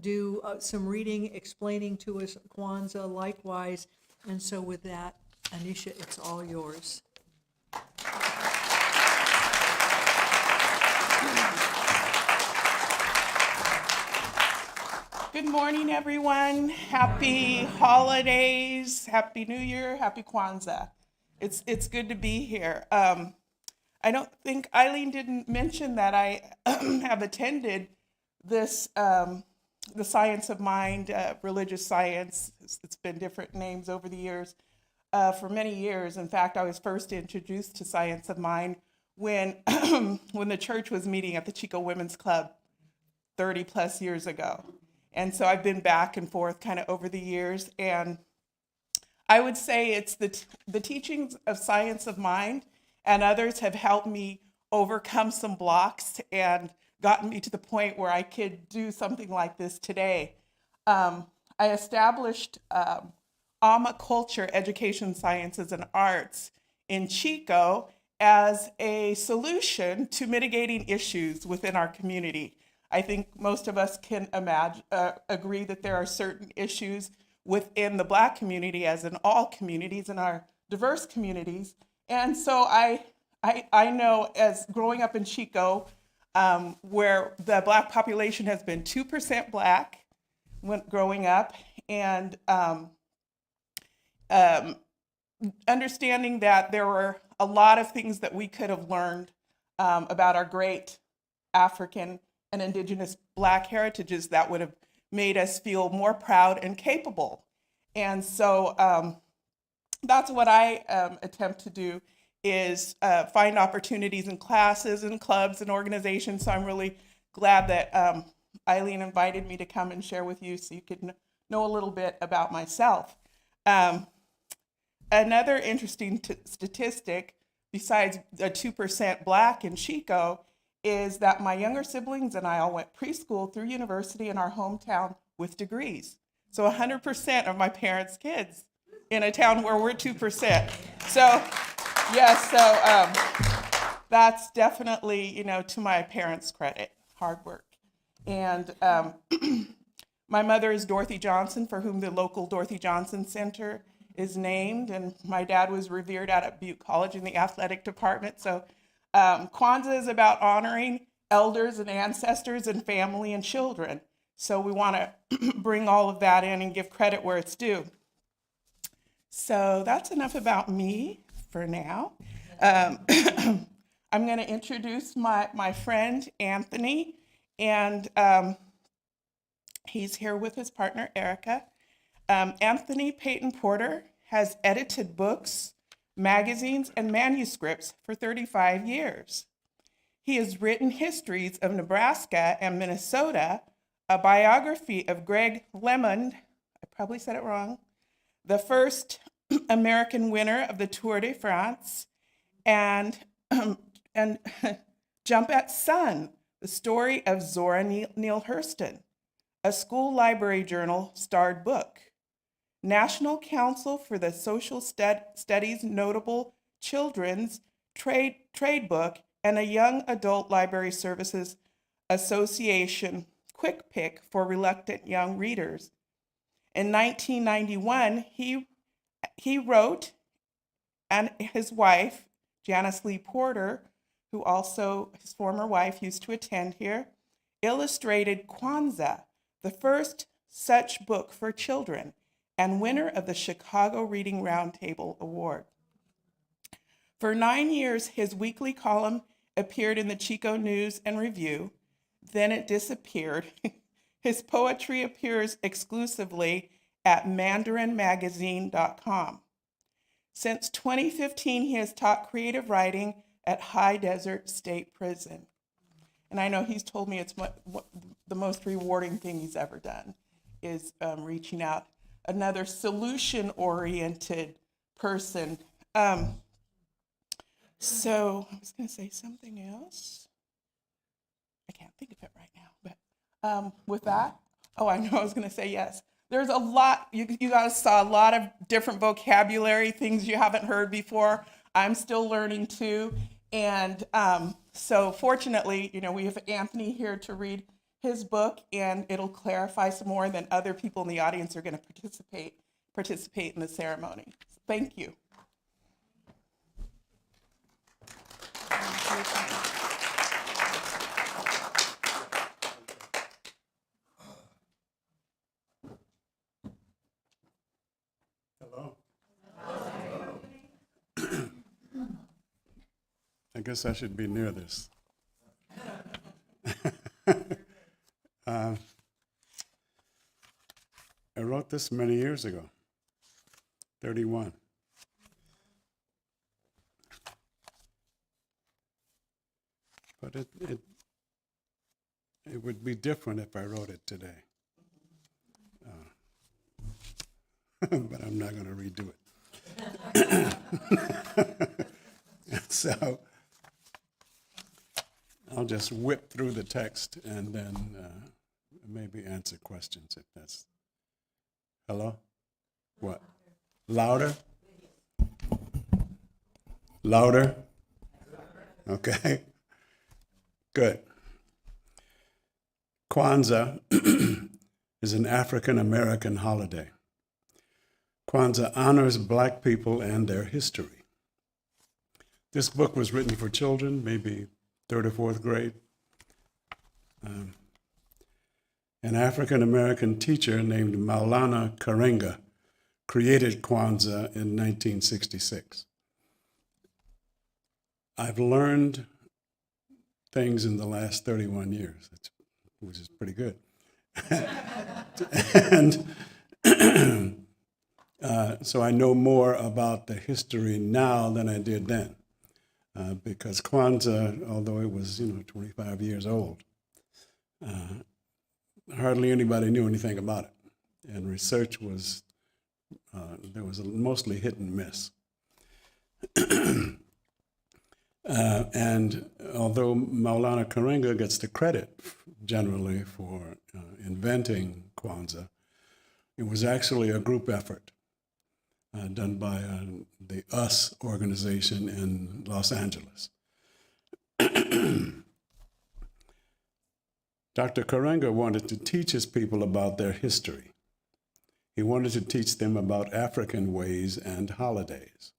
do some reading, explaining to us Kwanzaa likewise. And so with that, Anecia, it's all yours. Good morning, everyone. Happy holidays, Happy New Year, Happy Kwanzaa. It's good to be here. I don't think Eileen didn't mention that I have attended this, the Science of Mind, religious science. It's been different names over the years, for many years. In fact, I was first introduced to Science of Mind when, when the church was meeting at the Chico Women's Club 30 plus years ago. And so I've been back and forth kind of over the years. And I would say it's the teachings of Science of Mind and others have helped me overcome some blocks and gotten me to the point where I could do something like this today. I established AMA Culture, Education, Sciences, and Arts in Chico as a solution to mitigating issues within our community. I think most of us can agree that there are certain issues within the Black community, as in all communities, in our diverse communities. And so I know, as growing up in Chico, where the Black population has been 2% Black when growing up, and understanding that there were a lot of things that we could have learned about our great African and Indigenous Black heritages that would have made us feel more proud and capable. And so that's what I attempt to do, is find opportunities in classes and clubs and organizations. So I'm really glad that Eileen invited me to come and share with you so you could know a little bit about myself. Another interesting statistic, besides the 2% Black in Chico, is that my younger siblings and I all went preschool through university in our hometown with degrees. So 100% of my parents' kids in a town where we're 2%. So, yes, so that's definitely, to my parents' credit, hard work. And my mother is Dorothy Johnson, for whom the local Dorothy Johnson Center is named. And my dad was revered out at Butte College in the athletic department. So Kwanzaa is about honoring elders and ancestors and family and children. So we want to bring all of that in and give credit where it's due. So that's enough about me for now. I'm going to introduce my friend, Anthony, and he's here with his partner, Erica. Anthony Peyton Porter has edited books, magazines, and manuscripts for 35 years. He has written histories of Nebraska and Minnesota, a biography of Greg LeMond, I probably said it wrong, the first American winner of the Tour de France, and Jump at Sun, the story of Zora Neale Hurston, a school library journal starred book. National Council for the Social Studies Notable Children's Trade Book, and a Young Adult Library Services Association Quick Pick for reluctant young readers. In 1991, he wrote, and his wife, Janice Lee Porter, who also, his former wife, used to attend here, illustrated Kwanzaa, the first such book for children, and winner of the Chicago Reading Roundtable Award. For 9 years, his weekly column appeared in the Chico News and Review. Then it disappeared. His poetry appears exclusively at mandarinmagazine.com. Since 2015, he has taught creative writing at High Desert State Prison. And I know he's told me it's the most rewarding thing he's ever done, is reaching out. Another solution-oriented person. So I was going to say something else. I can't think of it right now. But with that, I know I was going to say yes. There's a lot, you guys saw a lot of different vocabulary, things you haven't heard before. I'm still learning too. And so fortunately, we have Anthony here to read his book, and it'll clarify some more, and then other people in the audience are going to participate in the ceremony. Thank you. Hello. I guess I should be near this. I wrote this many years ago, 31. But it would be different if I wrote it today. But I'm not going to redo it. So I'll just whip through the text and then maybe answer questions if that's. Hello? What? Louder? Louder? Okay. Good. Kwanzaa is an African American holiday. Kwanzaa honors Black people and their history. This book was written for children, maybe third or fourth grade. An African American teacher named Maulana Karenga created Kwanzaa in 1966. I've learned things in the last 31 years, which is pretty good. And so I know more about the history now than I did then, because Kwanzaa, although it was 25 years old, hardly anybody knew anything about it, and research was there was mostly hit and miss. And although Maulana Karenga gets the credit generally for inventing Kwanzaa, it was actually a group effort done by the US organization in Los Angeles. Dr. Karenga wanted to teach his people about their history. He wanted to teach them about African ways and holidays.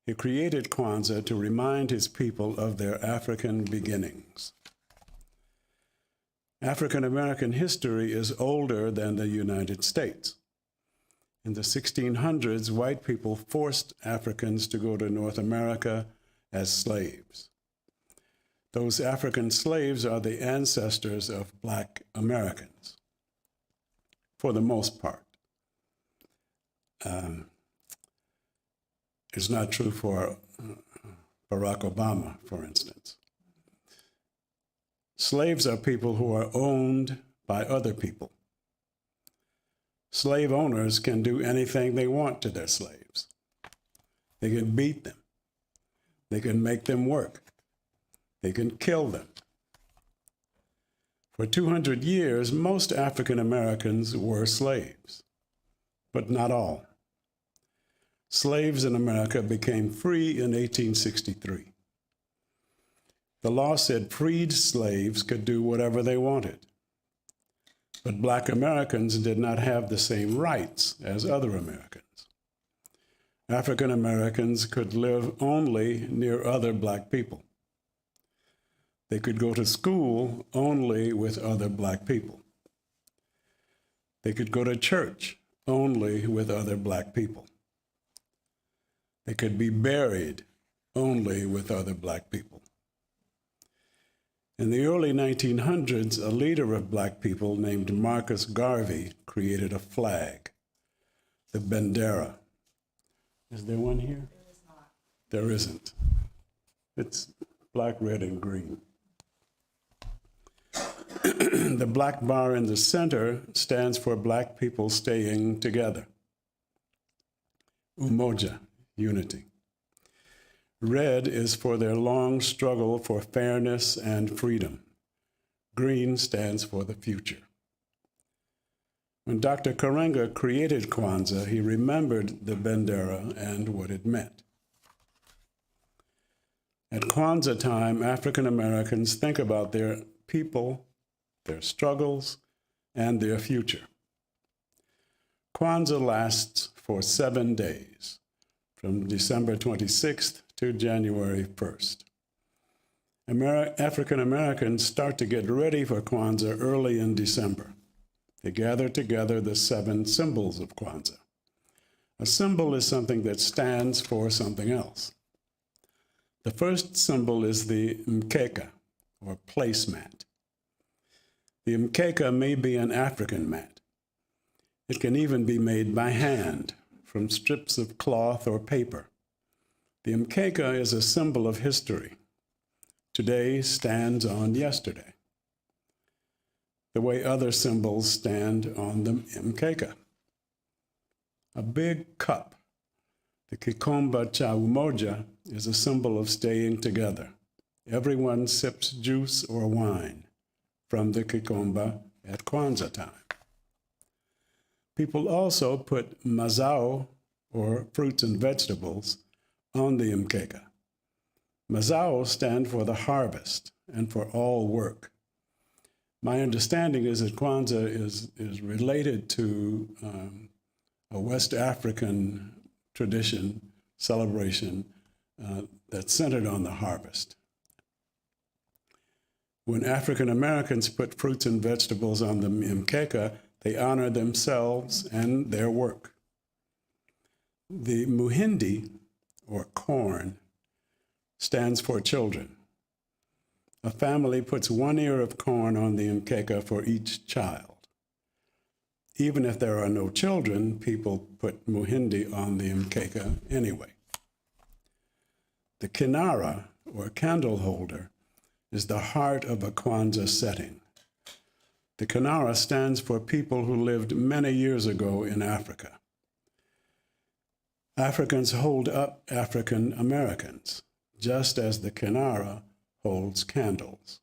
He created Kwanzaa to remind his people of their African beginnings. African American history is older than the United States. In the 1600s, white people forced Africans to go to North America as slaves. Those African slaves are the ancestors of Black Americans, for the most part. It's not true for Barack Obama, for instance. Slaves are people who are owned by other people. Slave owners can do anything they want to their slaves. They can beat them. They can make them work. They can kill them. For 200 years, most African Americans were slaves, but not all. Slaves in America became free in 1863. The law said freed slaves could do whatever they wanted. But Black Americans did not have the same rights as other Americans. African Americans could live only near other Black people. They could go to school only with other Black people. They could go to church only with other Black people. They could be buried only with other Black people. In the early 1900s, a leader of Black people named Marcus Garvey created a flag, the Bandera. Is there one here? There is not. There isn't. It's black, red, and green. The black bar in the center stands for Black people staying together. Umoja, unity. Red is for their long struggle for fairness and freedom. Green stands for the future. When Dr. Karenga created Kwanzaa, he remembered the Bandera and what it meant. At Kwanzaa time, African Americans think about their people, their struggles, and their future. Kwanzaa lasts for 7 days, from December 26th to January 1st. African Americans start to get ready for Kwanzaa early in December. They gather together the 7 symbols of Kwanzaa. A symbol is something that stands for something else. The first symbol is the mkeka, or placemat. The mkeka may be an African mat. It can even be made by hand from strips of cloth or paper. The mkeka is a symbol of history. Today stands on yesterday, the way other symbols stand on the mkeka. A big cup, the kikomba cha umoja, is a symbol of staying together. Everyone sips juice or wine from the kikomba at Kwanzaa time. People also put mazao, or fruits and vegetables, on the mkeka. Mazao stand for the harvest and for all work. My understanding is that Kwanzaa is related to a West African tradition, celebration, that's centered on the harvest. When African Americans put fruits and vegetables on the mkeka, they honor themselves and their work. The muhindi, or corn, stands for children. A family puts 1 ear of corn on the mkeka for each child. Even if there are no children, people put muhindi on the mkeka anyway. The kinara, or candle holder, is the heart of a Kwanzaa setting. The kinara stands for people who lived many years ago in Africa. Africans hold up African Americans, just as the kinara holds candles.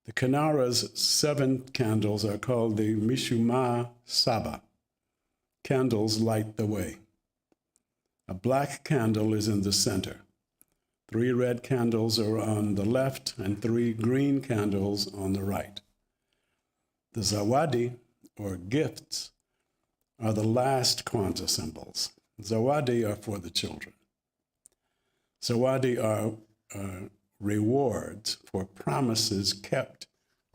The kinara's 7 candles are called the Mishuma Saba. Candles light the way. A black candle is in the center. 3 red candles are on the left and 3 green candles on the right. The zawadi, or gifts, are the last Kwanzaa symbols. Zawadi are for the children. Zawadi are rewards for promises kept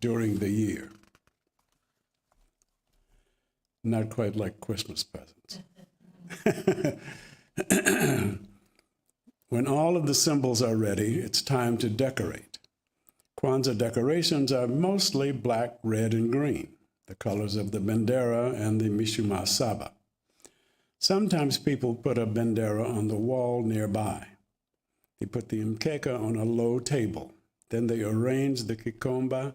during the year. Not quite like Christmas presents. When all of the symbols are ready, it's time to decorate. Kwanzaa decorations are mostly black, red, and green, the colors of the bendera and the Mishuma Saba. Sometimes people put a bendera on the wall nearby. They put the mkeka on a low table. Then they arrange the kikombe,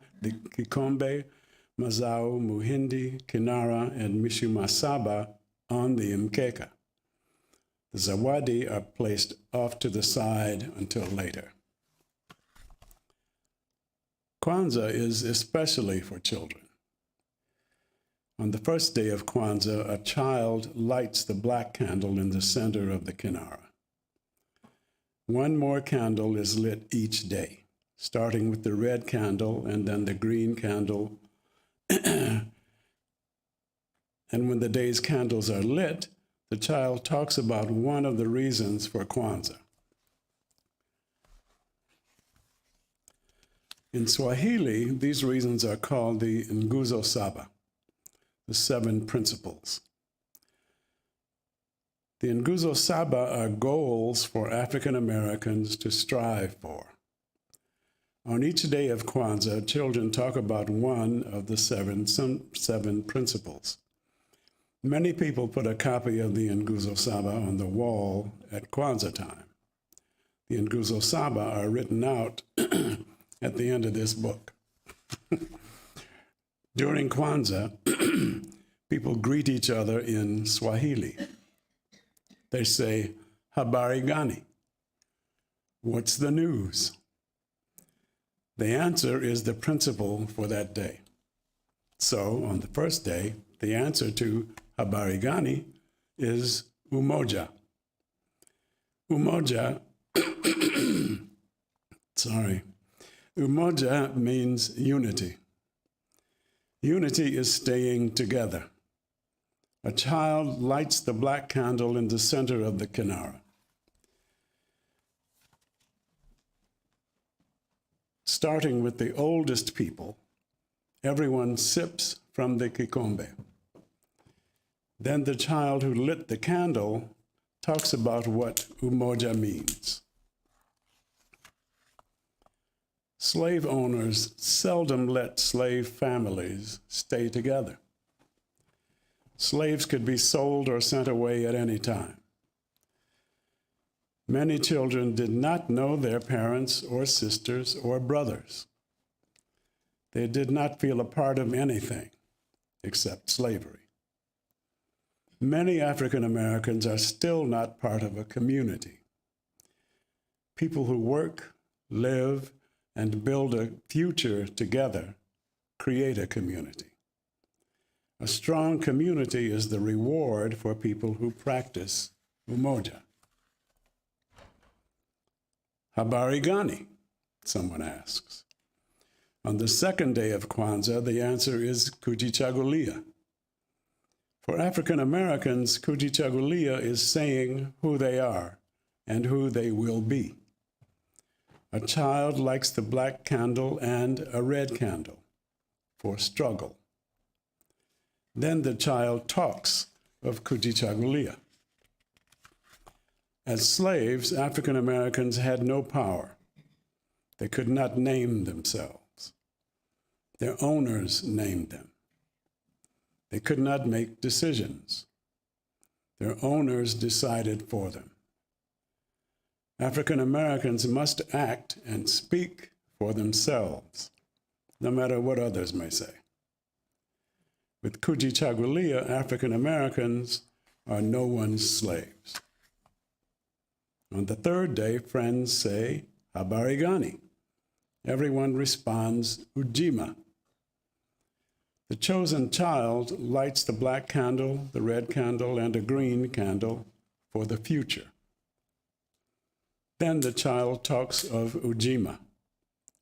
mazao, muhindi, kinara, and Mishuma Saba on the mkeka. The zawadi are placed off to the side until later. Kwanzaa is especially for children. On the first day of Kwanzaa, a child lights the black candle in the center of the kinara. 1 more candle is lit each day, starting with the red candle and then the green candle. And when the day's candles are lit, the child talks about one of the reasons for Kwanzaa. In Swahili, these reasons are called the Nguzo Saba, the 7 principles. The Nguzo Saba are goals for African Americans to strive for. On each day of Kwanzaa, children talk about one of the seven principles. Many people put a copy of the Nguzo Saba on the wall at Kwanzaa time. The Nguzo Saba are written out at the end of this book. During Kwanzaa, people greet each other in Swahili. They say, "Habari gani?" What's the news? The answer is the principle for that day. So on the first day, the answer to Habari gani is umoja. Umoja, Umoja means unity. Unity is staying together. A child lights the black candle in the center of the kinara. Starting with the oldest people, everyone sips from the kikombe. Then the child who lit the candle talks about what umoja means. Slave owners seldom let slave families stay together. Slaves could be sold or sent away at any time. Many children did not know their parents or sisters or brothers. They did not feel a part of anything except slavery. Many African Americans are still not part of a community. People who work, live, and build a future together create a community. A strong community is the reward for people who practice umoja. Habari gani? Someone asks. On the second day of Kwanzaa, the answer is kujichagulia. For African Americans, kujichagulia is saying who they are and who they will be. A child likes the black candle and a red candle for struggle. Then the child talks of kujichagulia. As slaves, African Americans had no power. They could not name themselves. Their owners named them. They could not make decisions. Their owners decided for them. African Americans must act and speak for themselves, no matter what others may say. With kujichagulia, African Americans are no one's slaves. On the third day, friends say, habari gani? Everyone responds, ujima. The chosen child lights the black candle, the red candle, and a green candle for the future. Then the child talks of ujima,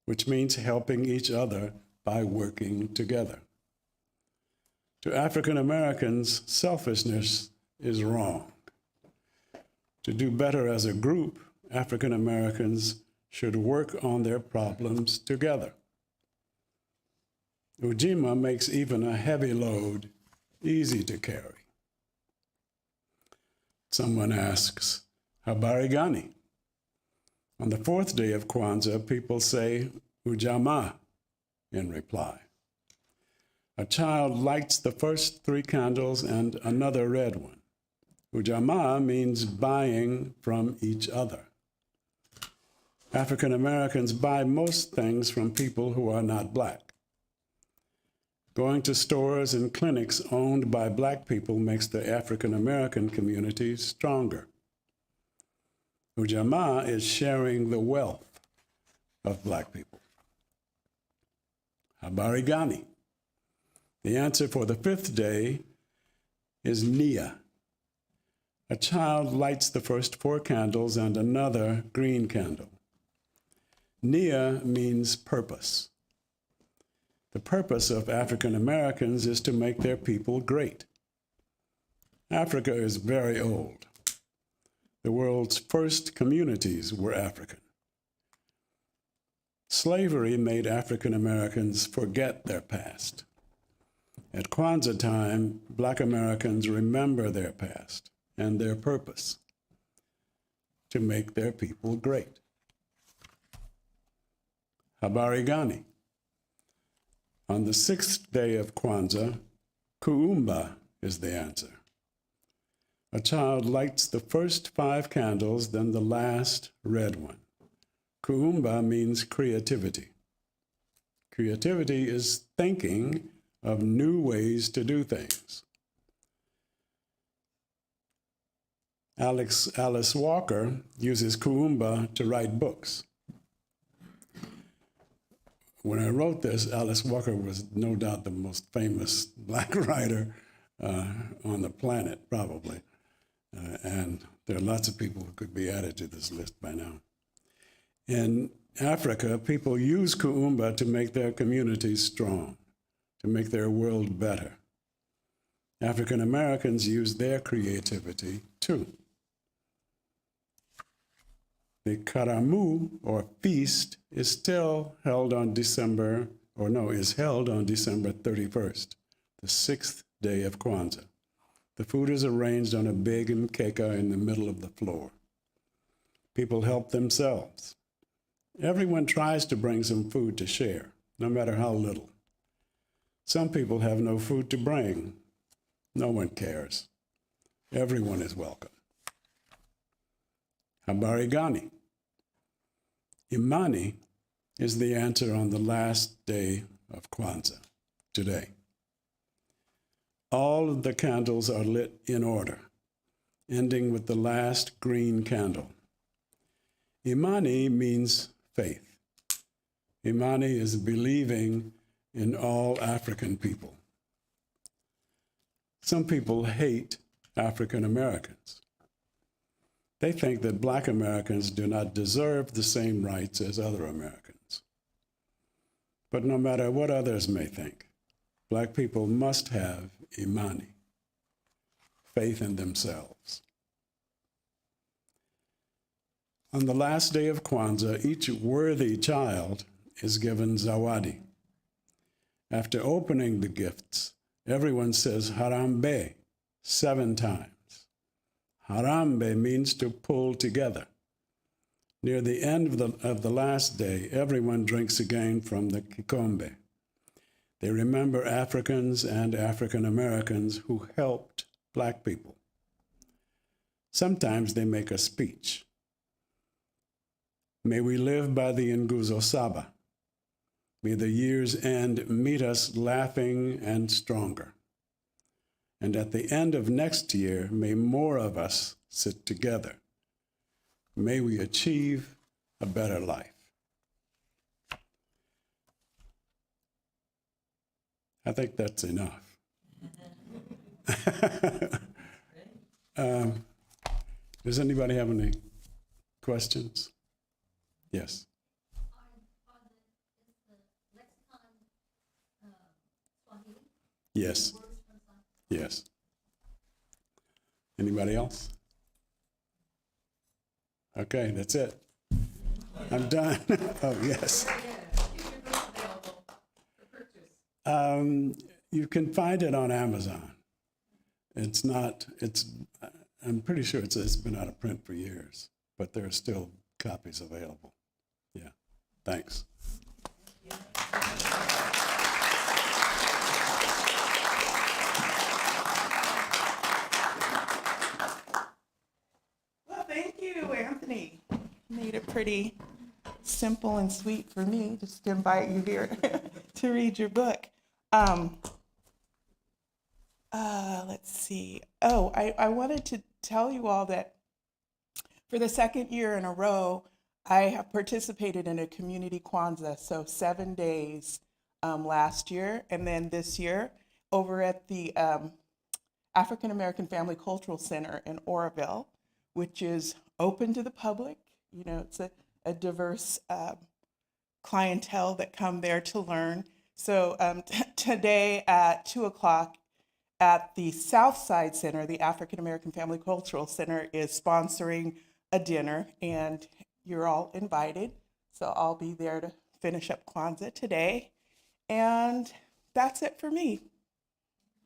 which means helping each other by working together. To African Americans, selfishness is wrong. To do better as a group, African Americans should work on their problems together. Ujima makes even a heavy load easy to carry. Someone asks, habari gani? On the fourth day of Kwanzaa, people say ujama in reply. A child lights the first three candles and another red one. Ujama means buying from each other. African Americans buy most things from people who are not black. Going to stores and clinics owned by black people makes the African American community stronger. Ujamaa is sharing the wealth of black people. Habari gani? The answer for the fifth day is nia. A child lights the first four candles and another green candle. Nia means purpose. The purpose of African Americans is to make their people great. Africa is very old. The world's first communities were African. Slavery made African Americans forget their past. At Kwanzaa time, Black Americans remember their past and their purpose to make their people great. Habari gani? On the sixth day of Kwanzaa, kuumba is the answer. A child lights the first five candles, then the last red one. Kuumba means creativity. Creativity is thinking of new ways to do things. Alice Walker uses kuumba to write books. When I wrote this, Alice Walker was no doubt the most famous black writer on the planet, probably. And there are lots of people who could be added to this list by now. In Africa, people use kuumba to make their communities strong. to make their world better. African Americans use their creativity too. The Karamu, or feast, is held on December 31st, the 6th day of Kwanzaa. The food is arranged on a big mkeka in the middle of the floor. People help themselves. Everyone tries to bring some food to share, no matter how little. Some people have no food to bring. No one cares. Everyone is welcome. Habari gani? Imani is the answer on the last day of Kwanzaa, today. All of the candles are lit in order, ending with the last green candle. Imani means faith. Imani is believing in all African people. Some people hate African Americans. They think that Black Americans do not deserve the same rights as other Americans. But no matter what others may think, Black people must have Imani, faith in themselves. On the last day of Kwanzaa, each worthy child is given zawadi. After opening the gifts, everyone says Harambe 7 times. Harambe means to pull together. Near the end of the last day, everyone drinks again from the kikombe. They remember Africans and African Americans who helped Black people. Sometimes they make a speech. May we live by the Nguzo Saba. May the year's end meet us laughing and stronger. And at the end of next year, may more of us sit together. May we achieve a better life. I think that's enough. Does anybody have any questions? Yes. Yes. Yes. Anybody else? Okay, that's it. I'm done. Oh, yes. You can find it on Amazon. I'm pretty sure it's been out of print for years, but there are still copies available. Yeah, thanks. Well, thank you, Anthony. Made it pretty simple and sweet for me just to invite you here to read your book. Let's see. Oh, I wanted to tell you all that for the second year in a row, I have participated in a community Kwanzaa, so 7 days last year, and then this year over at the African American Family Cultural Center in Oroville, which is open to the public. You know, it's a diverse clientele that come there to learn. So today at 2 o'clock at the Southside Center, the African American Family Cultural Center is sponsoring a dinner, and you're all invited. So I'll be there to finish up Kwanzaa today. And that's it for me.